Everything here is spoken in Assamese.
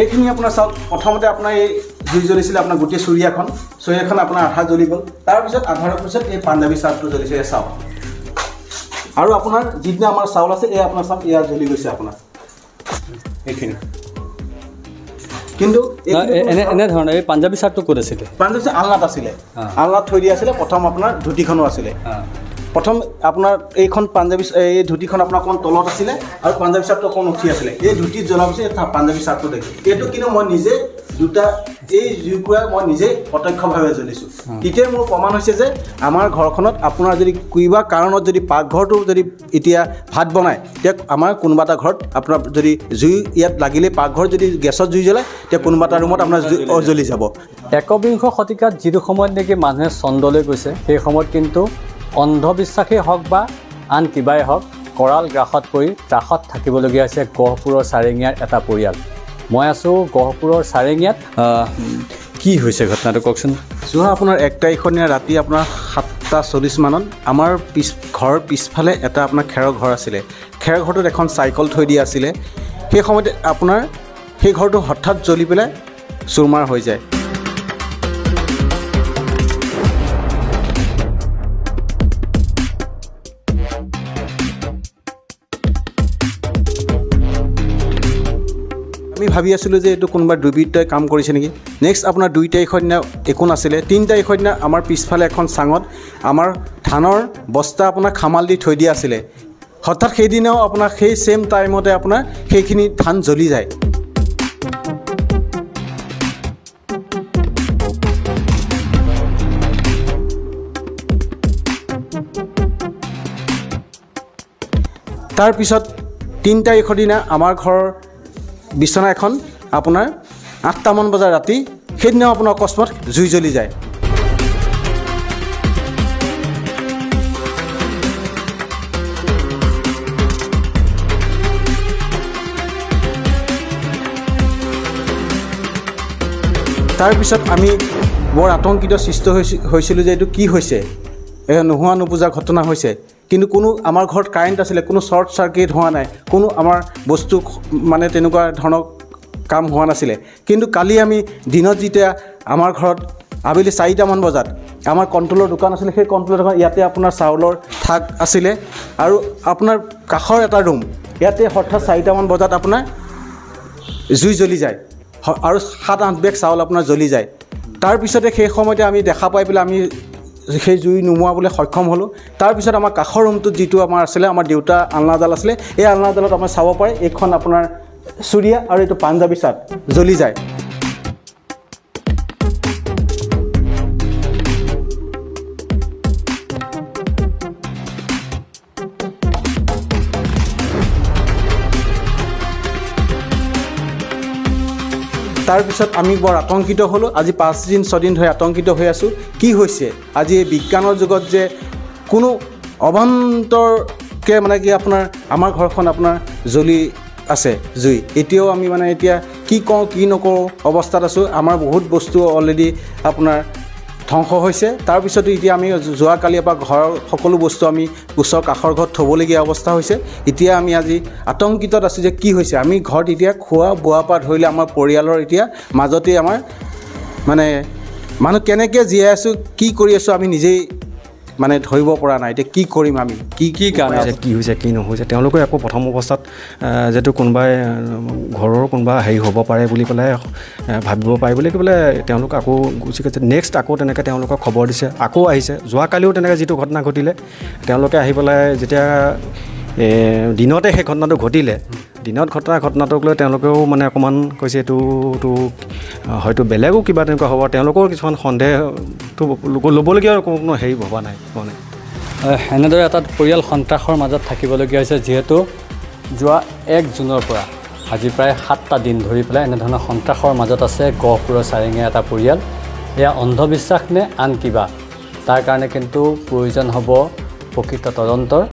এইখিনি আপোনাৰ চাওক প্ৰথমতে আপোনাৰ এই জুই জ্বলিছিলে আপোনাৰ গোটেই চুৰিয়াখন আপোনাৰ আধা জ্বলি গ'ল তাৰপিছত আধাৰ পিছত এই পাঞ্জাবী চাউলটো জ্বলিছে চাওক আৰু আপোনাৰ যিদিনা আমাৰ চাউল আছে এই আপোনাৰ চাওক এয়া জ্বলি গৈছে আপোনাৰ এইখিনি কিন্তু এনে ধৰণৰ এই পাঞ্জাবী চাউলটো ক'ত আছিলে পাঞ্জাবী আলনাত আছিলে আলনাত থৈ দিয়া আছিলে প্ৰথম আপোনাৰ ধুতিখনো আছিলে প্ৰথম আপোনাৰ এইখন পাঞ্জাবী এই ধুতিখন আপোনাৰ অকণ তলত আছিলে আৰু পাঞ্জাবী চাউলটো অকণ উঠি আছিলে এই ধুতিত জ্বলাৰ পিছত পাঞ্জাবী চাউলটো দেখি এইটো কিন্তু মই নিজে দুটা এই জুইকুৰা মই নিজে প্ৰত্যক্ষভাৱে জ্বলিছোঁ তেতিয়া মোৰ প্ৰমাণ হৈছে যে আমাৰ ঘৰখনত আপোনাৰ যদি কিবা কাৰণত যদি পাকঘৰটো যদি এতিয়া ভাত বনায় তেতিয়া আমাৰ কোনোবা এটা ঘৰত আপোনাৰ যদি জুই ইয়াত লাগিলে পাকঘৰ যদি গেছত জুই জ্বলায় তেতিয়া কোনোবা এটা ৰুমত আপোনাৰ জ্বলি যাব একবিংশ শতিকাত যিটো সময়ত নেকি মানুহে চন্দ্ৰলৈ গৈছে সেই সময়ত কিন্তু অন্ধবিশ্বাসেই হওক বা আন কিবাই হওক কৰাল গ্ৰাসত পৰি ত্ৰাসত থাকিবলগীয়া হৈছে গহপুৰৰ চাৰেঙীয়াৰ এটা পৰিয়াল মই আছোঁ গহপুৰৰ চাৰেঙীয়াত কি হৈছে ঘটনাটো কওকচোন যোৱা আপোনাৰ 1 তাৰিখৰ দিনা ৰাতি আপোনাৰ 7:40 মানত আমাৰ ঘৰৰ পিছফালে এটা আপোনাৰ খেৰৰ ঘৰ আছিলে খেৰৰ ঘৰটোত এখন চাইকেল থৈ দিয়া আছিলে সেই সময়তে আপোনাৰ সেই ঘৰটো হঠাৎ জ্বলি পেলাই চুৰমাৰ হৈ যায় আমি ভাবি আছিলোঁ যে এইটো কোনোবা দুৰ্বৃত্তই কাম কৰিছে নেকি নেক্সট আপোনাৰ 2 তাৰিখৰ দিনা একো নাছিলে 3 তাৰিখৰ দিনা আমাৰ পিছফালে এখন চাঙত আমাৰ ধানৰ বস্তা আপোনাৰ খামাল দি থৈ দিয়া আছিলে হঠাৎ সেইদিনাও আপোনাৰ সেই ছেম টাইমতে আপোনাৰ সেইখিনি ধান জ্বলি যায় তাৰপিছত 3 তাৰিখৰ দিনা আমাৰ ঘৰৰ বিছনা এখন আপোনাৰ 8টামান বজাৰ ৰাতি সেইদিনাও আপোনাৰ অকস্মাত জুই জ্বলি যায় তাৰপিছত আমি বৰ আতংকিত সৃষ্টি হৈছিলোঁ যে এইটো কি হৈছে নোহোৱা নোপোজা ঘটনা হৈছে কিন্তু কোনো আমাৰ ঘৰত কাৰেণ্ট আছিলে কোনো শ্বৰ্ট চাৰ্কিট হোৱা নাই কোনো আমাৰ বস্তু মানে তেনেকুৱা ধৰণৰ কাম হোৱা নাছিলে কিন্তু কালি আমি দিনত যেতিয়া আমাৰ ঘৰত আবেলি 4টামান বজাত আমাৰ কণ্ট্ৰলৰ দোকান আছিলে সেই কণ্ট্ৰলৰ দোকান ইয়াতে আপোনাৰ চাউলৰ ঠাক আছিলে আৰু আপোনাৰ কাষৰ এটা ৰুম ইয়াতে হঠাৎ 4টামান বজাত আপোনাৰ জুই জ্বলি যায় আৰু 7-8 বেগ চাউল আপোনাৰ জ্বলি যায় তাৰপিছতে সেই সময়তে আমি দেখা পাই পেলাই আমি সেই জুই নুমুৱাবলৈ সক্ষম হ'লোঁ তাৰপিছত আমাৰ কাষৰ ৰুমটোত যিটো আমাৰ আছিলে আমাৰ দেউতা আলনাডাল আছিলে এই আলনাডালত আপুনি চাব পাৰে এইখন আপোনাৰ চুৰিয়া আৰু এইটো পাঞ্জাবী চাৰ্ট জ্বলি যায় তাৰপিছত আমি বৰ আতংকিত হ'লোঁ আজি 5-6 দিন ধৰি আতংকিত হৈ আছোঁ কি হৈছে আজি এই বিজ্ঞানৰ যুগত যে কোনো অবান্তৰকে মানে কি আপোনাৰ আমাৰ ঘৰখন আপোনাৰ জ্বলি আছে জুই এতিয়াও আমি মানে এতিয়া কি কওঁ কি নকওঁ অৱস্থাত আছোঁ আমাৰ বহুত বস্তু অলৰেডি আপোনাৰ ধ্বংস হৈছে তাৰপিছতো এতিয়া আমি যোৱাকালিৰ পৰা ঘৰৰ সকলো বস্তু আমি ওচৰ কাষৰ ঘৰত থ'বলগীয়া অৱস্থা হৈছে এতিয়া আমি আজি আতংকিতত আছোঁ যে কি হৈছে আমি ঘৰত এতিয়া খোৱা বোৱাৰ পৰা ধৰিলে আমাৰ পৰিয়ালৰ এতিয়া মাজতে আমাৰ মানে মানুহ কেনেকৈ জীয়াই আছোঁ কি কৰি আছোঁ আমি নিজেই মানে ধৰিব পৰা নাই এতিয়া কি কৰিম আমি কি কাৰণে কি হৈছে কি নহৈছে তেওঁলোকে আকৌ প্ৰথম অৱস্থাত যেটো কোনোবাই ঘৰৰ কোনোবা হেৰি হ'ব পাৰে বুলি পেলাই ভাবিব পাৰে বুলি পেলাই তেওঁলোক আকৌ গুচি গৈছে নেক্সট আকৌ তেনেকৈ তেওঁলোকক খবৰ দিছে আকৌ আহিছে যোৱাকালিও তেনেকৈ যিটো ঘটনা ঘটিলে তেওঁলোকে আহি পেলাই যেতিয়া দিনতে সেই ঘটনাটো ঘটিলে দিনত ঘটনাটোক লৈ তেওঁলোকেও মানে অকণমান কৈছে এইটোতো হয়তো বেলেগো কিবা তেনেকুৱা হ'ব তেওঁলোকৰ কিছুমান সন্দেহটো ল'বলগীয়া কোনো হেৰি ভবা নাই মানে এনেদৰে এটা পৰিয়াল সন্ত্ৰাসৰ মাজত থাকিবলগীয়া হৈছে যিহেতু যোৱা 1 জুনৰ পৰা আজি প্ৰায় 7টা দিন ধৰি পেলাই এনেধৰণৰ সন্ত্ৰাসৰ মাজত আছে গহপুৰৰ চাৰেঙীয়া এটা পৰিয়াল এয়া অন্ধবিশ্বাস নে আন কিবা তাৰ কাৰণে কিন্তু প্ৰয়োজন হ'ব প্ৰকৃত তদন্তৰ